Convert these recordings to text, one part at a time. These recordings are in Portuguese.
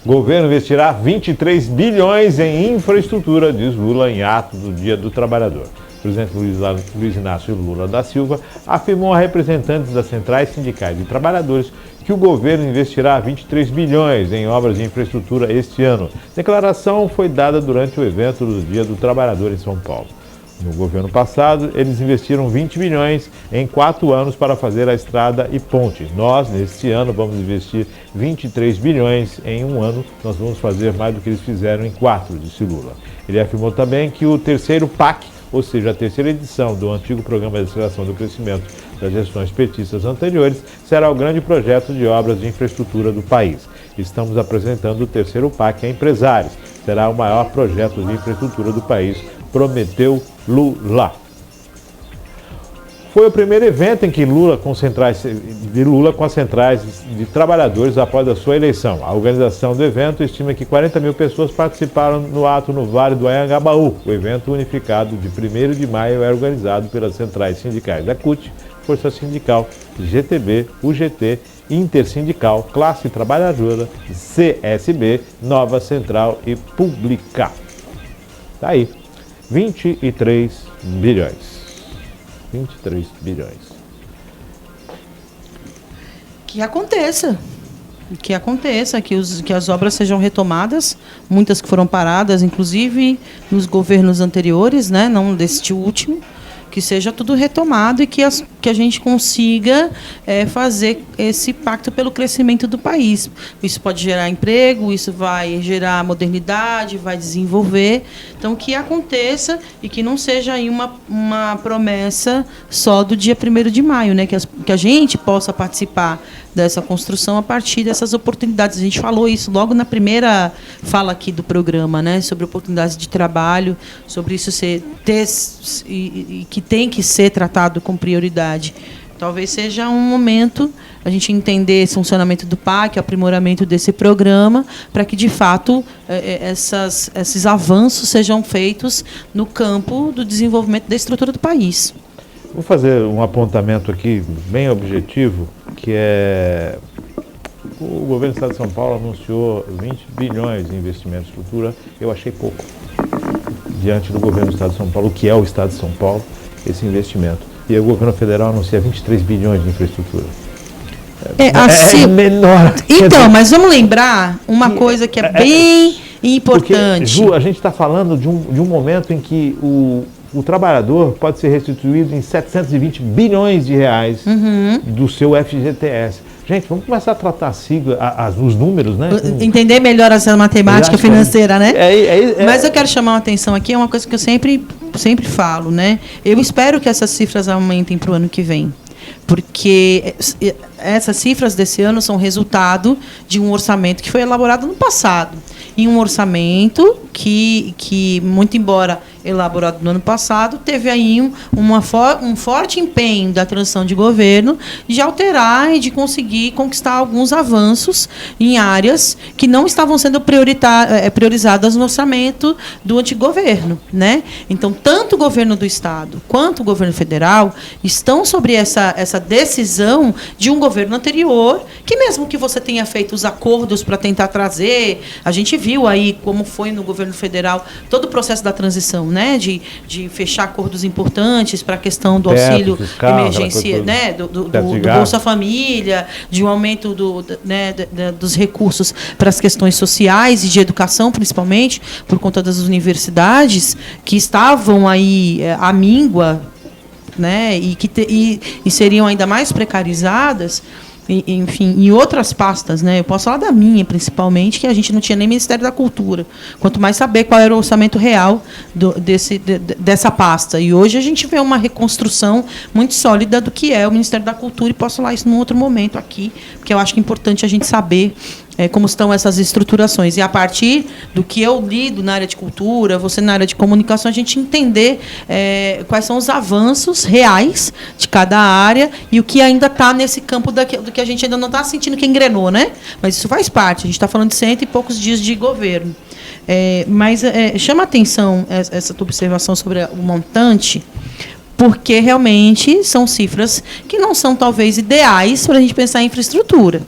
Governo investirá 23 bilhões em infraestrutura, diz Lula em ato do Dia do Trabalhador. O presidente Luiz Inácio Lula da Silva afirmou a representantes das centrais sindicais de trabalhadores que o governo investirá 23 bilhões em obras de infraestrutura este ano. A declaração foi dada durante o evento do Dia do Trabalhador em São Paulo. No governo passado, eles investiram 20 bilhões em 4 anos para fazer a estrada e ponte. Nós, neste ano, vamos investir 23 bilhões em um ano. Nós vamos fazer mais do que eles fizeram em 4, disse Lula. Ele afirmou também que o terceiro PAC, ou seja, a terceira edição do antigo Programa de Aceleração do Crescimento das gestões petistas anteriores, será o grande projeto de obras de infraestrutura do país. Estamos apresentando o terceiro PAC a empresários. Será o maior projeto de infraestrutura do país, prometeu Lula. Foi o primeiro evento em que Lula com as centrais de trabalhadores após a sua eleição. A organização do evento estima que 40 mil pessoas participaram no ato no Vale do Anhangabaú. O evento unificado de 1º de maio é organizado pelas centrais sindicais da CUT, Força Sindical, GTB, UGT, Intersindical, Classe Trabalhadora, CSB, Nova Central e Publicar. Tá aí, 23 bilhões. 23 bilhões. Que aconteça, que as obras sejam retomadas, muitas que foram paradas, inclusive nos governos anteriores, né, não deste último, que seja tudo retomado e que a gente consiga fazer esse pacto pelo crescimento do país. Isso pode gerar emprego, isso vai gerar modernidade, vai desenvolver. Então, que aconteça e que não seja aí uma promessa só do dia 1º de maio, né? Que a gente possa participar dessa construção a partir dessas oportunidades. A gente falou isso logo na primeira fala aqui do programa, né? Sobre oportunidades de trabalho, sobre isso que tem que ser tratado com prioridade. Talvez seja um momento a gente entender esse funcionamento do PAC, o aprimoramento desse programa, para que, de fato, esses avanços sejam feitos no campo do desenvolvimento da estrutura do país. Vou fazer um apontamento aqui bem objetivo, que é o governo do Estado de São Paulo anunciou 20 bilhões em investimento em estrutura. Eu achei pouco, diante do governo do Estado de São Paulo, o que é o Estado de São Paulo, esse investimento. E o governo federal anuncia 23 bilhões de infraestrutura. É menor. Então, mas vamos lembrar uma coisa que é bem importante. Porque, Ju, a gente está falando de um momento em que o trabalhador pode ser restituído em 720 bilhões de reais do seu FGTS. Gente, vamos começar a tratar a sigla, os números, né? Entender melhor essa matemática financeira, né? Mas eu quero chamar a atenção aqui, é uma coisa que eu sempre falo, né? Eu espero que essas cifras aumentem para o ano que vem. Porque essas cifras desse ano são resultado de um orçamento que foi elaborado no passado. E um orçamento que muito embora elaborado no ano passado, teve aí um forte empenho da transição de governo de alterar e de conseguir conquistar alguns avanços em áreas que não estavam sendo priorizadas no orçamento do antigo governo, né? Então, tanto o governo do Estado quanto o governo federal estão sobre essa decisão de um governo anterior, que mesmo que você tenha feito os acordos para tentar trazer, a gente viu aí como foi no governo federal todo o processo da transição, né, de fechar acordos importantes para a questão do auxílio fiscal, emergência, né, do Bolsa Família, de um aumento dos recursos para as questões sociais e de educação, principalmente, por conta das universidades que estavam aí à míngua, né, e seriam ainda mais precarizadas. Enfim, em outras pastas, né? Eu posso falar da minha, principalmente, que a gente não tinha nem Ministério da Cultura. Quanto mais saber qual era o orçamento real dessa pasta. E hoje a gente vê uma reconstrução muito sólida do que é o Ministério da Cultura, e posso falar isso num outro momento aqui, porque eu acho que é importante a gente saber como estão essas estruturações. E a partir do que eu lido na área de cultura, você na área de comunicação, a gente entender quais são os avanços reais de cada área e o que ainda está nesse campo do que a gente ainda não está sentindo que engrenou, né? Mas isso faz parte. A gente está falando de 100 e poucos dias de governo. Mas chama a atenção essa tua observação sobre o montante, porque realmente são cifras que não são, talvez, ideais para a gente pensar em infraestrutura.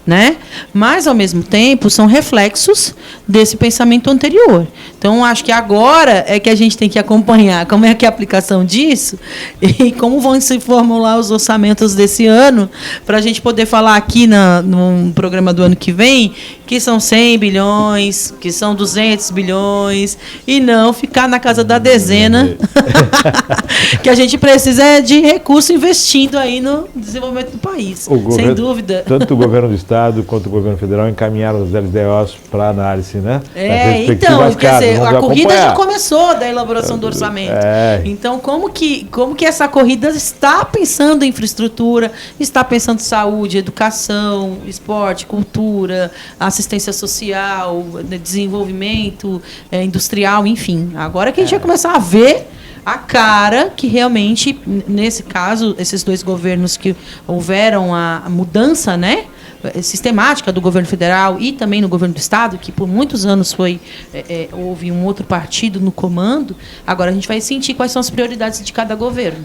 né? Mas, ao mesmo tempo, são reflexos desse pensamento anterior. Então, acho que agora é que a gente tem que acompanhar como é que é a aplicação disso e como vão se formular os orçamentos desse ano, para a gente poder falar aqui no programa do ano que vem que são 100 bilhões, que são 200 bilhões, e não ficar na casa da dezena, que a gente precisa de recurso investindo aí no desenvolvimento do país, sem dúvida. Tanto o governo do Estado quanto o governo federal encaminharam os LDOs para análise, né? Então, quer dizer, a corrida já começou da elaboração do orçamento. Então, como que essa corrida está pensando em infraestrutura, está pensando em saúde, educação, esporte, cultura, assistência social, desenvolvimento industrial, enfim. Agora que a gente vai começar a ver a cara que realmente, nesse caso, esses dois governos que houveram a mudança, né, sistemática do governo federal e também no governo do Estado, que por muitos anos houve um outro partido no comando, agora a gente vai sentir quais são as prioridades de cada governo.